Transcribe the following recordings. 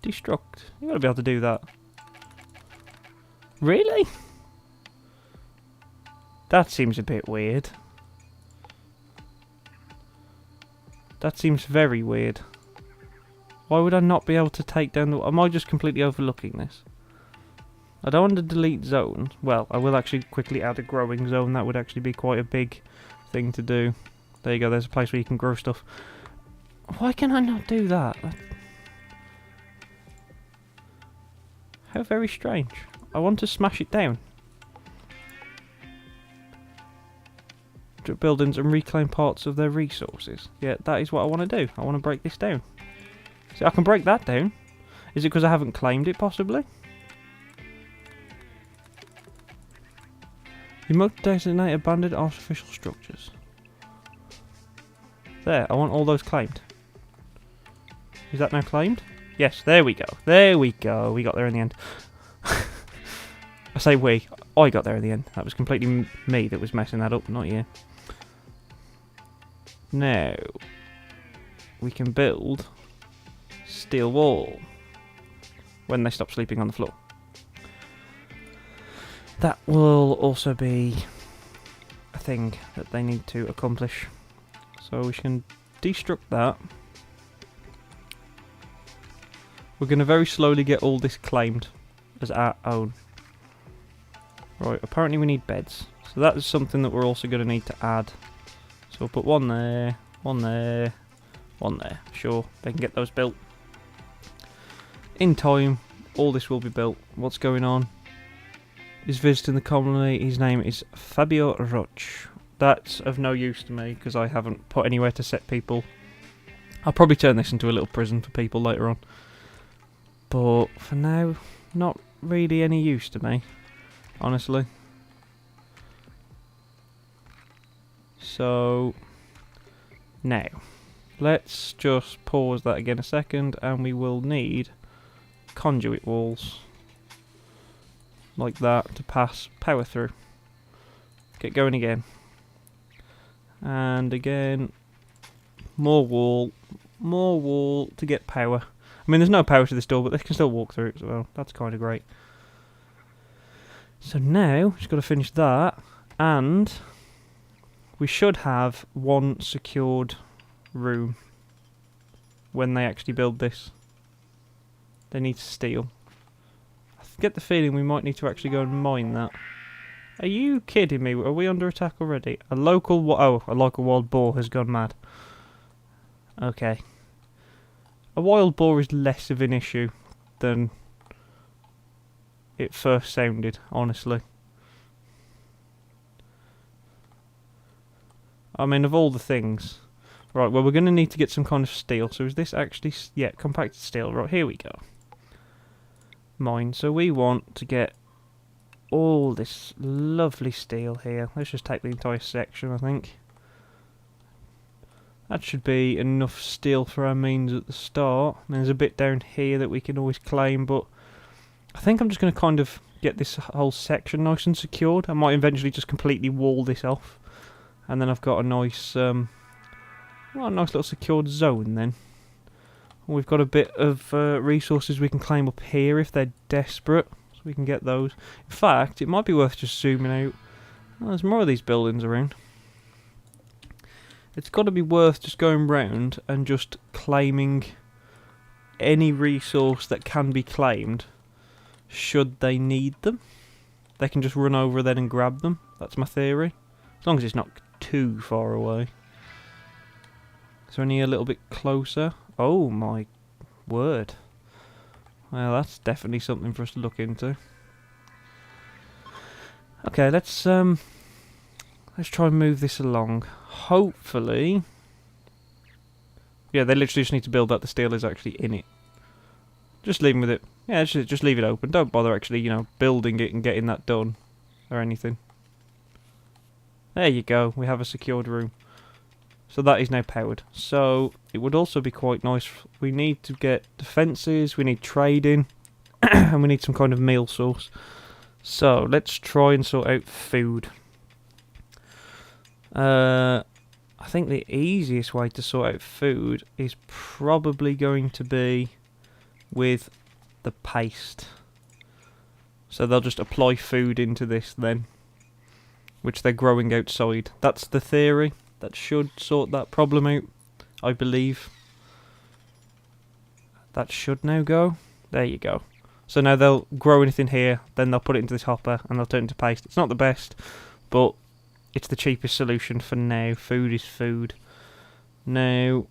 Destruct. You gotta be able to do that. Really? That seems a bit weird. That seems very weird. Why would I not be able to take down the... Am I just completely overlooking this? I don't want to delete zones. Well, I will actually quickly add a growing zone. That would actually be quite a big thing to do. There you go, there's a place where you can grow stuff. Why can I not do that? How very strange. I want to smash it down. Buildings and reclaim parts of their resources. Yeah, that is what I want to do. I want to break this down. See, I can break that down. Is it because I haven't claimed it, possibly? You must designate abandoned artificial structures. There, I want all those claimed. Is that now claimed? Yes, there we go. There we go. We got there in the end. I say we. I got there in the end. That was completely me that was messing that up, not you. Now, we can build steel wall when they stop sleeping on the floor. That will also be a thing that they need to accomplish. So we can destruct that. We're going to very slowly get all this claimed as our own. Right, apparently we need beds. So that is something that we're also going to need to add. So we'll put one there, one there, one there. Sure, they can get those built. In time, all this will be built. What's going on? He's visiting the colony. His name is Fabio Roch. That's of no use to me because I haven't put anywhere to set people. I'll probably turn this into a little prison for people later on. But for now, not really any use to me, honestly. So, now, let's just pause that again a second and we will need conduit walls. Like that to pass power through. Get going again. And again, more wall to get power. I mean, there's no power to this door, but they can still walk through it as well. That's kind of great. So now, just got to finish that, and we should have one secured room when they actually build this. They need steel. I get the feeling we might need to actually go and mine that. Are you kidding me? Are we under attack already? A local wild boar has gone mad. Okay. A wild boar is less of an issue than it first sounded, honestly. I mean, of all the things. Right, well, we're going to need to get some kind of steel. So is this actually... Yeah, compacted steel. Right, here we go. Mine. So we want to get all this lovely steel here. Let's just take the entire section, I think. That should be enough steel for our means at the start. And there's a bit down here that we can always claim, but I think I'm just going to kind of get this whole section nice and secured. I might eventually just completely wall this off. And then I've got a nice, well, a nice little secured zone then. We've got a bit of resources we can claim up here if they're desperate. So we can get those. In fact, it might be worth just zooming out. Oh, there's more of these buildings around. It's got to be worth just going round and just claiming any resource that can be claimed should they need them. They can just run over then and grab them. That's my theory. As long as it's not too far away. Is there any a little bit closer? Oh my word. Well, that's definitely something for us to look into. Okay, let's try and move this along. Hopefully... Yeah, they literally just need to build that the steel is actually in it. Just leave them with it. Yeah, just leave it open. Don't bother actually, you know, building it and getting that done. Or anything. There you go. We have a secured room. So that is now powered. So it would also be quite nice. We need to get defences. We need trading. And we need some kind of meal source. So let's try and sort out food. I think the easiest way to sort out food is probably going to be with the paste. So they'll just apply food into this then, which they're growing outside. That's the theory. That should sort that problem out, I believe. That should now go. There you go. So now they'll grow anything here, then they'll put it into this hopper, and they'll turn it into paste. It's not the best, but it's the cheapest solution for now. Food is food. Now,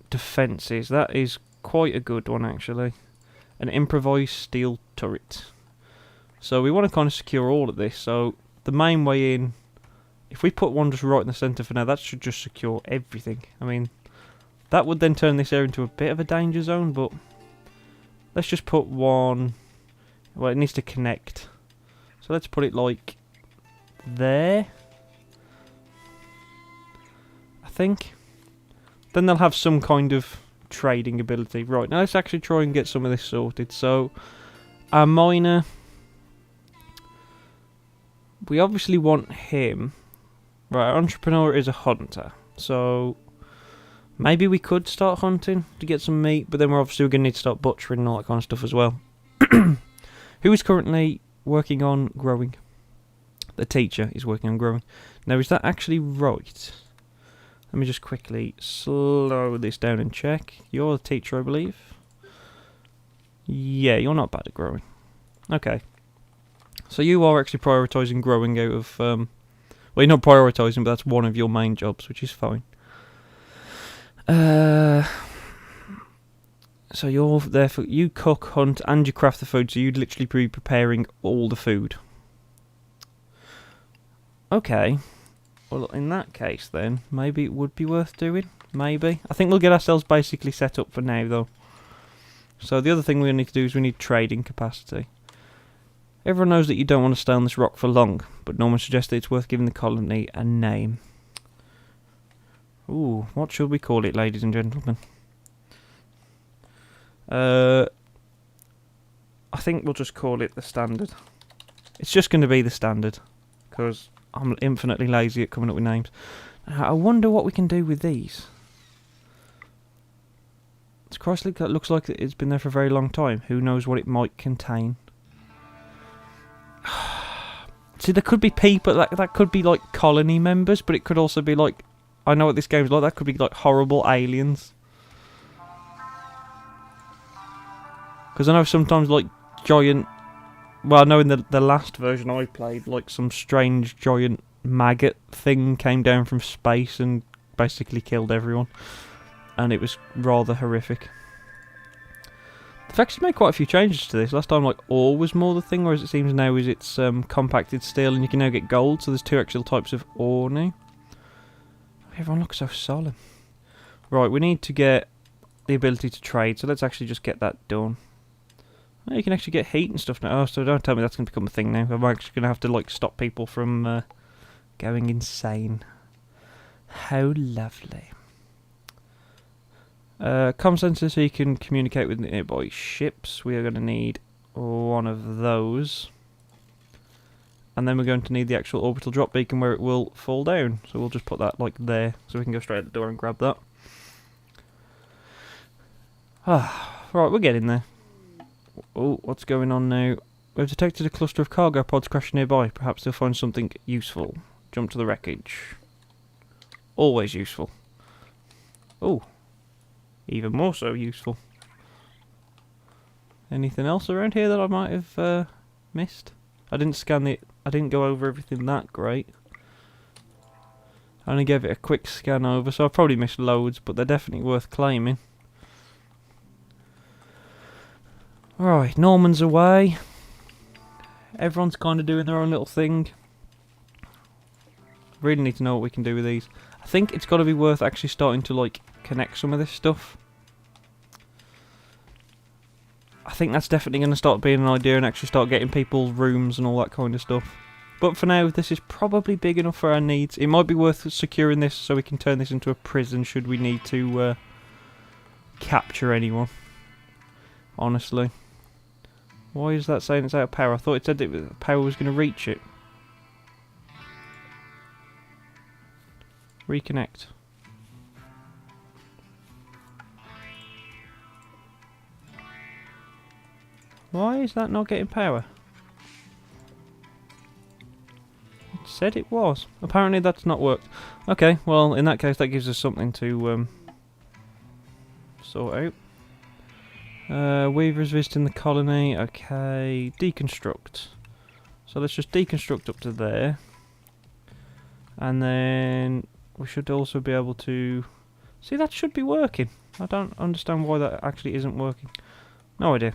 defences. That is quite a good one, actually. An improvised steel turret. So we want to kind of secure all of this. So the main way in, if we put one just right in the centre for now, that should just secure everything. I mean, that would then turn this area into a bit of a danger zone, but let's just put one. Well, it needs to connect. So let's put it like there, I think. Then they'll have some kind of trading ability. Right, now let's actually try and get some of this sorted. So, our miner, we obviously want him. Right, our entrepreneur is a hunter. So, maybe we could start hunting to get some meat, but then we're obviously going to need to start butchering and all that kind of stuff as well. Who is currently working on growing? The teacher is working on growing. Now, is that actually right? Let me just quickly slow this down and check. You're the teacher, I believe. Yeah, you're not bad at growing. Okay. So you are actually prioritising growing out of... well, you're not prioritising, but that's one of your main jobs, which is fine. So you're there for... You cook, hunt, and you craft the food, so you'd literally be preparing all the food. Okay. Well, in that case, then, maybe it would be worth doing. Maybe. I think we'll get ourselves basically set up for now, though. So the other thing we need to do is we need trading capacity. Everyone knows that you don't want to stay on this rock for long, but Norman suggested it's worth giving the colony a name. Ooh, what should we call it, ladies and gentlemen? I think we'll just call it the Standard. It's just going to be the Standard, because I'm infinitely lazy at coming up with names. I wonder what we can do with these. It's Chrysler, that looks like it's been there for a very long time. Who knows what it might contain? See, there could be people, that could be like colony members, but it could also be like, I know what this game's like, that could be like horrible aliens. Because I know sometimes like giant... Well, I know in the last version I played, like some strange giant maggot thing came down from space and basically killed everyone. And it was rather horrific. They've actually made quite a few changes to this. Last time, like, ore was more the thing, whereas it seems now is it's compacted steel and you can now get gold, so there's two actual types of ore now. Everyone looks so solemn. Right, we need to get the ability to trade, so let's actually just get that done. You can actually get heat and stuff now. Oh, so don't tell me that's going to become a thing now. I'm actually going to have to, like, stop people from going insane. How lovely. Comm sensor so you can communicate with nearby ships. We are going to need one of those. And then we're going to need the actual orbital drop beacon where it will fall down. So we'll just put that, like, there. So we can go straight at the door and grab that. Right, we're getting there. Oh, what's going on now? We've detected a cluster of cargo pods crashing nearby. Perhaps they'll find something useful. Jump to the wreckage. Always useful. Oh, even more so useful. Anything else around here that I might have missed? I didn't scan it. I didn't go over everything that great. I only gave it a quick scan over, so I probably missed loads, but they're definitely worth claiming. Right, Norman's away. Everyone's kind of doing their own little thing. Really need to know what we can do with these. I think it's got to be worth actually starting to, like, connect some of this stuff. I think that's definitely going to start being an idea and actually start getting people's rooms and all that kind of stuff. But for now, this is probably big enough for our needs. It might be worth securing this so we can turn this into a prison should we need to capture anyone. Honestly. Why is that saying it's out of power? I thought it said that power was going to reach it. Reconnect. Why is that not getting power? It said it was. Apparently that's not worked. Okay, well in that case that gives us something to sort out. Weaver's visiting the colony. Okay, deconstruct. So let's just deconstruct up to there. And then we should also be able to... See, that should be working. I don't understand why that actually isn't working. No idea.